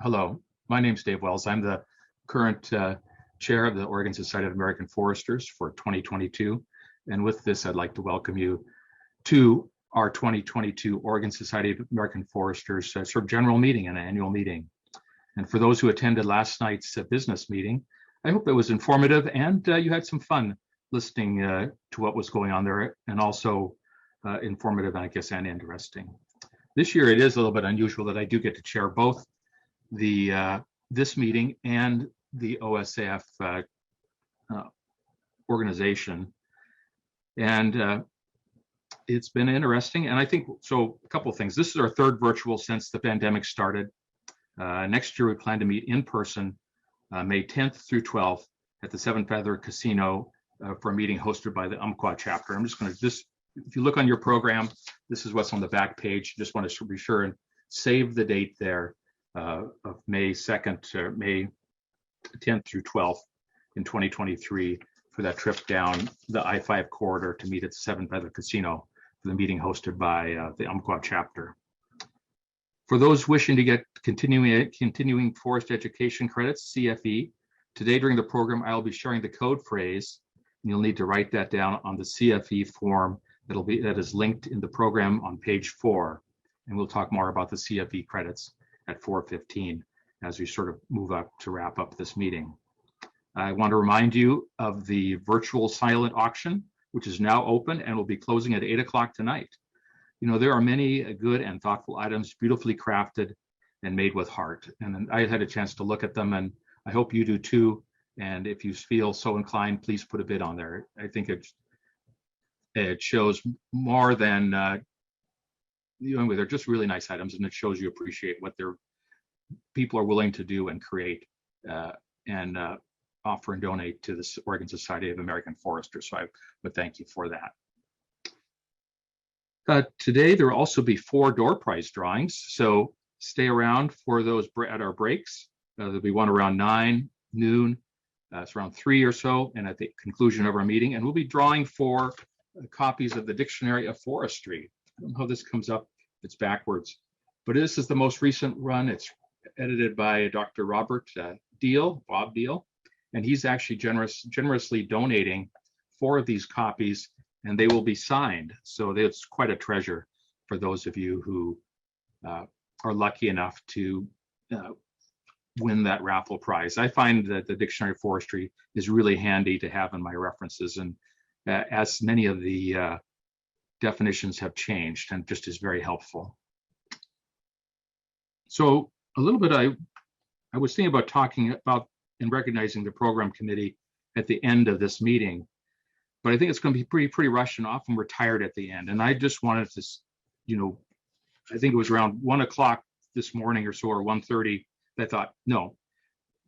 Hello, my name is Dave Wells. I'm the current chair of the Oregon Society of American Foresters for 2022. And with this, I'd like to welcome you to our 2022 Oregon Society of American Foresters sort of general meeting and annual meeting. And for those who attended last night's business meeting, I hope it was informative and you had some fun listening to what was going on there, and also informative, I guess, and interesting. This year, it is a little bit unusual that I do get to chair both the this meeting and the OSAF organization, and it's been interesting. And I think so. A couple of things. This is our third virtual since the pandemic started. Next year, we plan to meet in person, May 10th through 12th at the Seven Feather Casino for a meeting hosted by the Umpqua chapter. I'm just going to if you look on your program, this is what's on the back page. Just want to be sure and save the date there. Of May 2nd to May 10th through 12th in 2023 for that trip down the I-5 corridor to meet at the Seven Feather Casino for the meeting hosted by the Umpqua chapter. For those wishing to get continuing forest education credits, CFE, today during the program, I'll be sharing the code phrase, and you'll need to write that down on the CFE form that is linked in the program on page 4. And we'll talk more about the CFE credits at 4:15 as we sort of move up to wrap up this meeting. I want to remind you of the virtual silent auction, which is now open and will be closing at 8 o'clock tonight. You know, there are many good and thoughtful items, beautifully crafted and made with heart. And I had a chance to look at them, and I hope you do too. And if you feel so inclined, please put a bid on there. I think it shows more than they're just really nice items, and it shows you appreciate what people are willing to do and create and offer and donate to the Oregon Society of American Foresters. So I would thank you for that. Today, there will also be 4 door prize drawings, so stay around for those at our breaks. There'll be one around 9, noon, it's around 3 or so, and at the conclusion of our meeting. And we'll be drawing for copies of the Dictionary of Forestry. I don't know how this comes up, it's backwards, but this is the most recent run. It's edited by Dr. Robert Bob Deal, and he's actually generously donating 4 of these copies, and they will be signed. So it's quite a treasure for those of you who are lucky enough to win that raffle prize. I find that the Dictionary of Forestry is really handy to have in my references, and as many of the definitions have changed, and just is very helpful. So a little bit, I was thinking about talking about and recognizing the program committee at the end of this meeting, but I think it's going to be pretty rushed, and often we're tired at the end. And I just wanted to, I think it was around 1 o'clock this morning or so, or 1:30, I thought, no,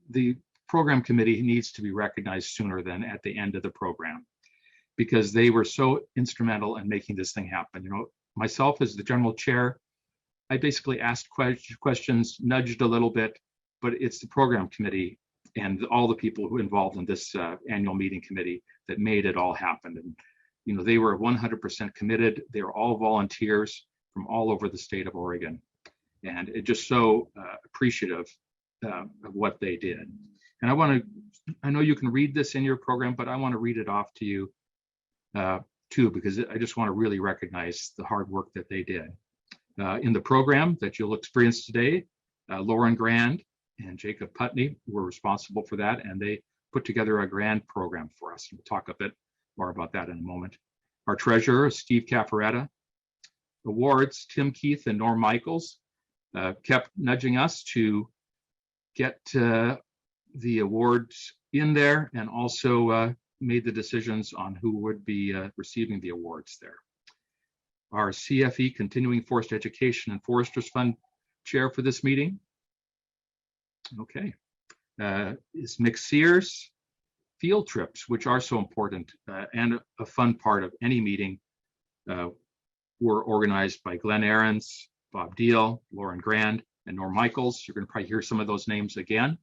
the program committee needs to be recognized sooner than at the end of the program, because they were so instrumental in making this thing happen. Myself as the general chair, I basically asked questions, nudged a little bit, but it's the program committee and all the people who involved in this annual meeting committee that made it all happen. And they were 100% committed. They were all volunteers from all over the state of Oregon, and it just so appreciative of what they did. And I know you can read this in your program, but I want to read it off to you too, because I just want to really recognize the hard work that they did. In the program that you'll experience today, Lauren Grand and Jacob Putney were responsible for that, and they put together a grand program for us. We'll talk a bit more about that in a moment. Our treasurer, Steve Caffaretta. Awards, Tim Keith and Norm Michaels kept nudging us to get the awards in there, and also made the decisions on who would be receiving the awards there. Our CFE, Continuing Forest Education and Foresters Fund chair for this meeting, okay, is Mick Sears. Field trips, which are so important and a fun part of any meeting, were organized by Glenn Ahrens, Bob Deal, Lauren Grand, and Norm Michaels. You're going to probably hear some of those names again.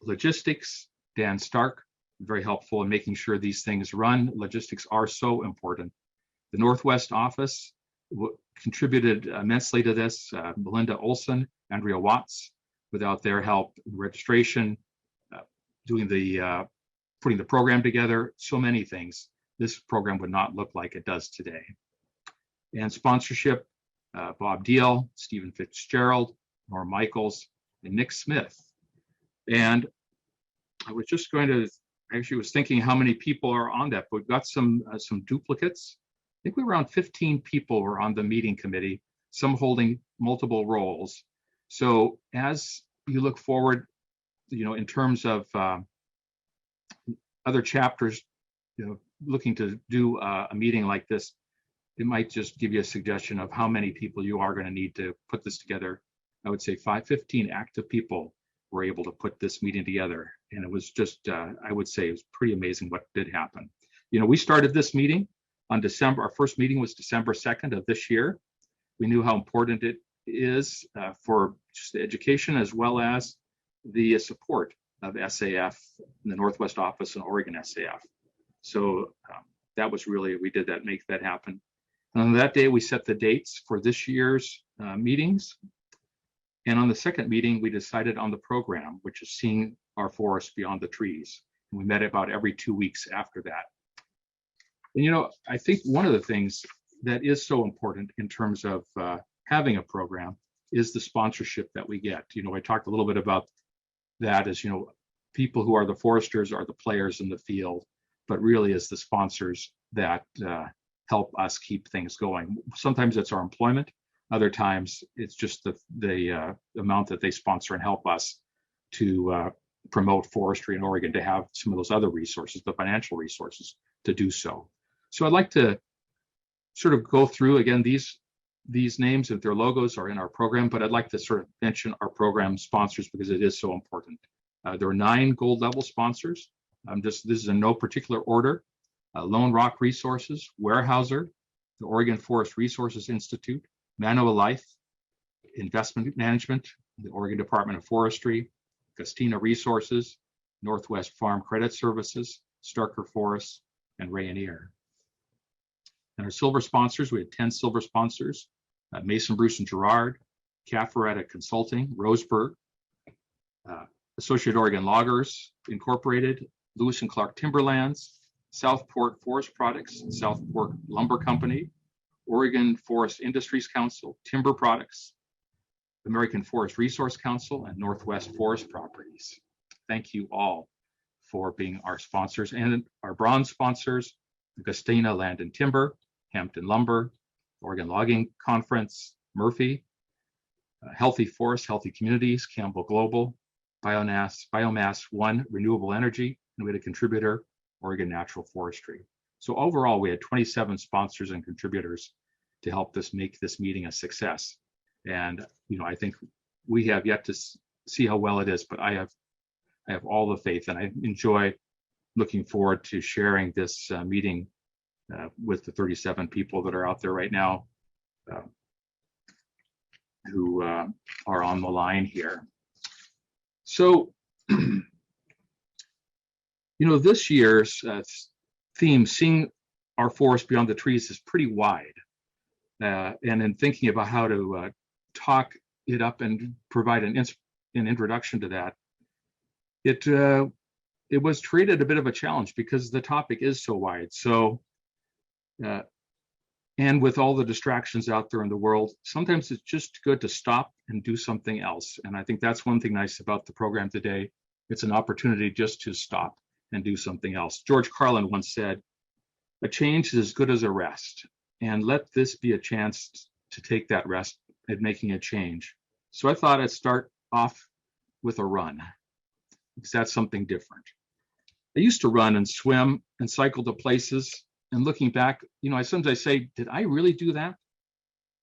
Logistics, Dan Stark, very helpful in making sure these things run. Logistics are so important. The Northwest office, contributed immensely to this. Melinda Olson, Andrea Watts, without their help, registration, doing the putting the program together, so many things. This program would not look like it does today. And sponsorship, Bob Deal, Stephen Fitzgerald, Norm Michaels, and Nick Smith. And I was just going to, actually was thinking how many people are on that, but we've got some duplicates. I think we were around 15 people were on the meeting committee, some holding multiple roles. So as you look forward, in terms of other chapters, looking to do a meeting like this, it might just give you a suggestion of how many people you are going to need to put this together. I would say 15 active people were able to put this meeting together. And it was just, I would say it was pretty amazing what did happen. We started this meeting on our first meeting was December 2nd of this year. We knew how important it is for just the education as well as the support of SAF in the Northwest office and Oregon SAF. So that was really, we did that, make that happen. And on that day, we set the dates for this year's meetings. And on the second meeting, we decided on the program, which is Seeing Our Forest Beyond the Trees. And we met about every 2 weeks after that. And I think one of the things that is so important in terms of having a program is the sponsorship that we get. I talked a little bit about that as, people who are the foresters are the players in the field, but really is the sponsors that help us keep things going. Sometimes it's our employment. Other times it's just the amount that they sponsor and help us to promote forestry in Oregon, to have some of those other resources, the financial resources to do so. So I'd like to sort of go through again, these names and their logos are in our program, but I'd like to sort of mention our program sponsors because it is so important. There are 9 gold level sponsors. This is in no particular order. Lone Rock Resources, Weyerhaeuser, the Oregon Forest Resources Institute, Manoa Life, Investment Management, the Oregon Department of Forestry, Gustina Resources, Northwest Farm Credit Services, Starker Forests, and Rayonier. And our silver sponsors, we had 10 silver sponsors, Mason, Bruce, and Gerard, Cafferetta Consulting, Roseburg, Associated Oregon Loggers Incorporated, Lewis and Clark Timberlands, Southport Forest Products, Southport Lumber Company, Oregon Forest Industries Council, Timber Products, American Forest Resource Council, and Northwest Forest Properties. Thank you all for being our sponsors, and our bronze sponsors, Gustina Land and Timber, Hampton Lumber, Oregon Logging Conference, Murphy, Healthy Forests, Healthy Communities, Campbell Global, Biomass One Renewable Energy, and we had a contributor, Oregon Natural Forestry. So overall, we had 27 sponsors and contributors to help make this meeting a success. And I think we have yet to see how well it is, but I have all the faith, and I enjoy looking forward to sharing this meeting with the 37 people that are out there right now who are on the line here. So, this year's theme, Seeing Our Forest Beyond the Trees, is pretty wide. And in thinking about how to talk it up and provide an introduction to that, it was created a bit of a challenge because the topic is so wide. So, and with all the distractions out there in the world, sometimes it's just good to stop and do something else. And I think that's one thing nice about the program today. It's an opportunity just to stop and do something else. George Carlin once said, "A change is as good as a rest." And let this be a chance to take that rest at making a change. So I thought I'd start off with a run, because that's something different. I used to run and swim and cycle to places, and looking back, sometimes I say, did I really do that?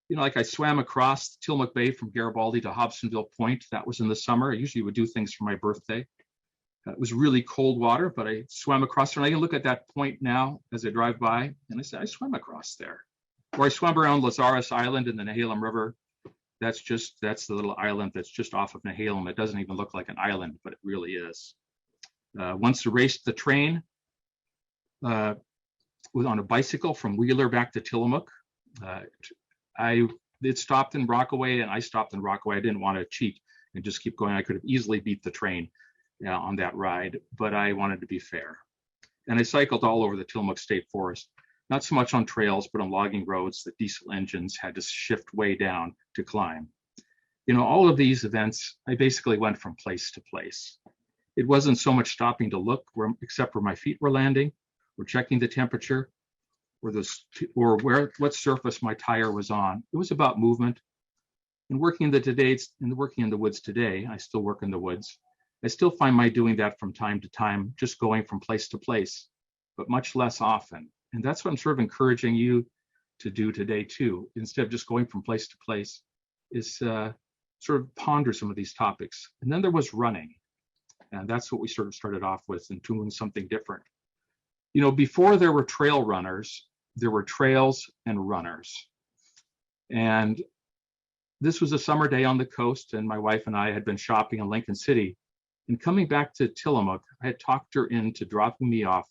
Like I swam across Tillamook Bay from Garibaldi to Hobsonville Point. That was in the summer. I usually would do things for my birthday. It was really cold water, but I swam across there. And I can look at that point now as I drive by, and I say, I swam across there. Or I swam around Lazarus Island in the Nehalem River. That's the little island that's just off of Nehalem. It doesn't even look like an island, but it really is. Once I raced the train was on a bicycle from Wheeler back to Tillamook. It stopped in Rockaway, and I stopped in Rockaway. I didn't want to cheat and just keep going. I could have easily beat the train on that ride, but I wanted to be fair. And I cycled all over the Tillamook State Forest, not so much on trails, but on logging roads that diesel engines had to shift way down to climb. All of these events, I basically went from place to place. It wasn't so much stopping to look, except where my feet were landing, or checking the temperature, or what surface my tire was on. It was about movement. And working in the woods today, I still work in the woods. I still find my doing that from time to time, just going from place to place, but much less often. And that's what I'm sort of encouraging you to do today too. Instead of just going from place to place, is sort of ponder some of these topics. And then there was running. And that's what we sort of started off with, and doing something different. Before there were trail runners, there were trails and runners. And this was a summer day on the coast, and my wife and I had been shopping in Lincoln City. And coming back to Tillamook, I had talked her into dropping me off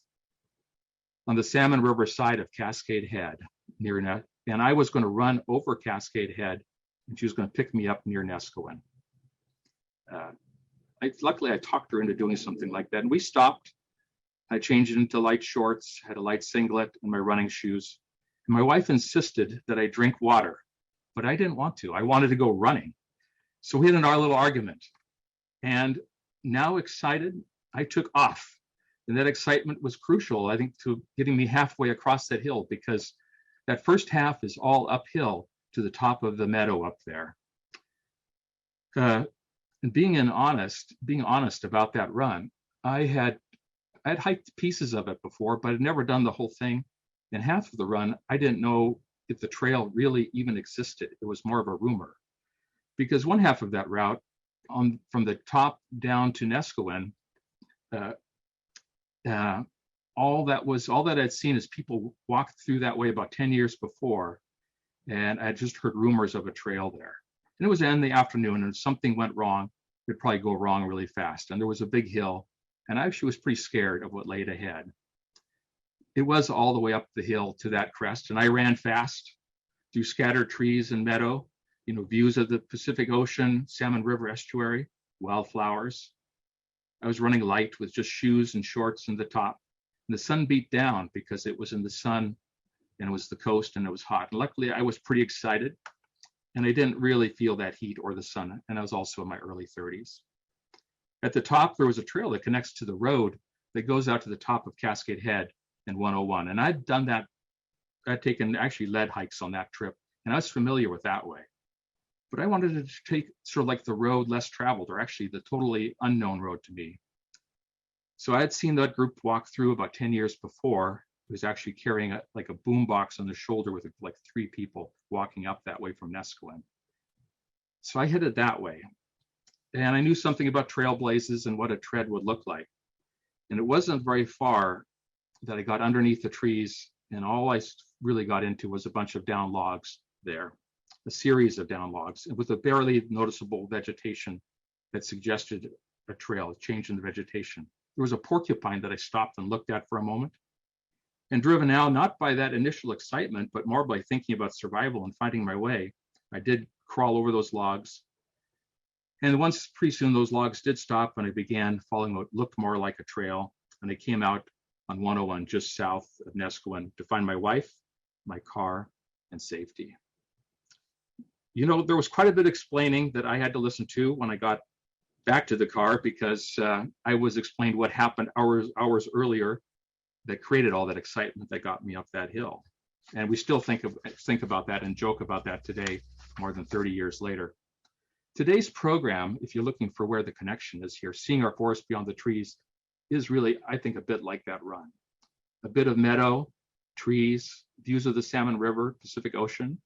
on the Salmon River side of Cascade Head near and I was going to run over Cascade Head, and she was going to pick me up near Neskowin. Luckily, I talked her into doing something like that, and we stopped. I changed into light shorts, had a light singlet, and my running shoes. And my wife insisted that I drink water, but I didn't want to. I wanted to go running. So we had our little argument. And now excited, I took off. And that excitement was crucial, I think, to getting me halfway across that hill, because that first half is all uphill to the top of the meadow up there. And being honest about that run, I'd hiked pieces of it before, but I'd never done the whole thing. And half of the run, I didn't know if the trail really even existed. It was more of a rumor, because one half of that route, from the top down to Neskowin, all that I'd seen is people walked through that way about 10 years before, and I just heard rumors of a trail there. And it was in the afternoon, and if something went wrong, it'd probably go wrong really fast. And there was a big hill, and I actually was pretty scared of what laid ahead. It was all the way up the hill to that crest, and I ran fast through scattered trees and meadow, views of the Pacific Ocean, Salmon River estuary, wildflowers. I was running light with just shoes and shorts in the top. And the sun beat down because it was in the sun, and it was the coast, and it was hot. And luckily, I was pretty excited, and I didn't really feel that heat or the sun. And I was also in my early 30s. At the top, there was a trail that connects to the road that goes out to the top of Cascade Head and 101. And I'd done that. I'd taken actually lead hikes on that trip, and I was familiar with that way. But I wanted to take sort of like the road less traveled, or actually the totally unknown road to me. So I had seen that group walk through about 10 years before. It was actually carrying a boom box on the shoulder with like 3 people walking up that way from Neskowin. So I headed that way. And I knew something about trailblazes and what a tread would look like. And it wasn't very far that I got underneath the trees, and all I really got into was a bunch of down logs there, a series of down logs with a barely noticeable vegetation that suggested a trail, a change in the vegetation. There was a porcupine that I stopped and looked at for a moment, and driven out, not by that initial excitement, but more by thinking about survival and finding my way, I did crawl over those logs. And once pretty soon those logs did stop, and I began following what looked more like a trail, and I came out on 101 just south of Neskowin to find my wife, my car, and safety. There was quite a bit of explaining that I had to listen to when I got back to the car, because I was explained what happened hours earlier that created all that excitement that got me up that hill. And we still think about that and joke about that today, more than 30 years later. Today's program, if you're looking for where the connection is here, seeing our forest beyond the trees, is really, I think, a bit like that run. A bit of meadow, trees, views of the Salmon River, Pacific Ocean,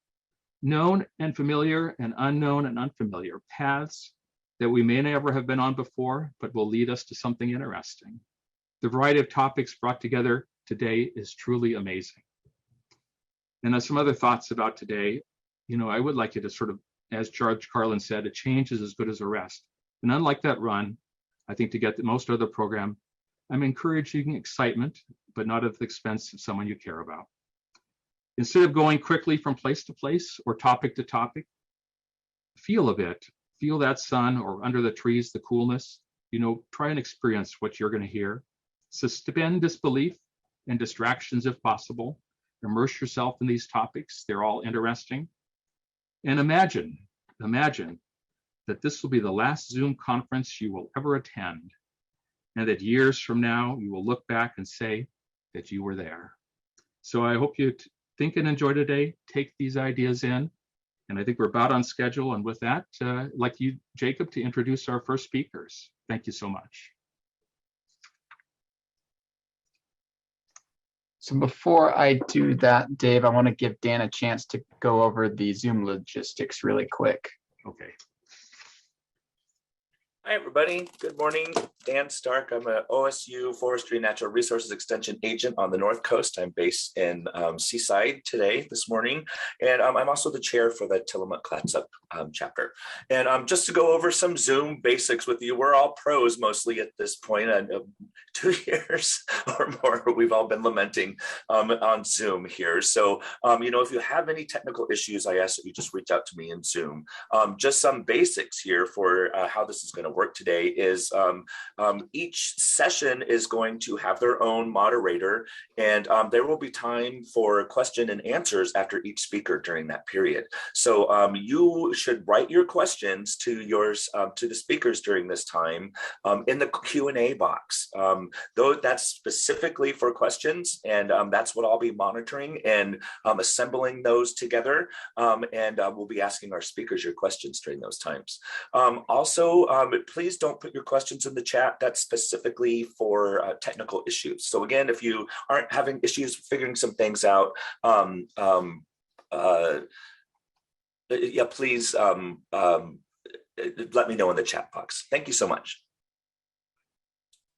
known and familiar and unknown and unfamiliar paths that we may never have been on before, but will lead us to something interesting. The variety of topics brought together today is truly amazing. And some other thoughts about today, I would like you to sort of, as George Carlin said, a change is as good as a rest. And unlike that run, I think to get the most out of the program, I'm encouraging excitement, but not at the expense of someone you care about. Instead of going quickly from place to place or topic to topic, feel a bit, feel that sun or under the trees, the coolness, try and experience what you're going to hear. Suspend disbelief and distractions if possible. Immerse yourself in these topics. They're all interesting. And imagine that this will be the last Zoom conference you will ever attend, and that years from now, you will look back and say that you were there. So I hope you think and enjoy today, take these ideas in, and I think we're about on schedule. And with that, I'd like you, Jacob, to introduce our first speakers. Thank you so much. So before I do that, Dave, I want to give Dan a chance to go over the Zoom logistics really quick. Okay. Hi, everybody. Good morning. Dan Stark. I'm a OSU Forestry Natural Resources Extension agent on the North Coast. I'm based in Seaside this morning. And I'm also the chair for the Tillamook Clatsop chapter. And just to go over some Zoom basics with you, we're all pros mostly at this point. And 2 years or more, we've all been lamenting on Zoom here. So, if you have any technical issues, I ask that you just reach out to me in Zoom. Just some basics here for how this is going to work today is each session is going to have their own moderator, and there will be time for question and answers after each speaker during that period. So you should write your questions to the speakers during this time in the Q&A box. Though that's specifically for questions, and that's what I'll be monitoring and assembling those together. And we'll be asking our speakers your questions during those times. Also, please don't put your questions in the chat. That's specifically for technical issues. So again, if you aren't having issues figuring some things out, please let me know in the chat box. Thank you so much.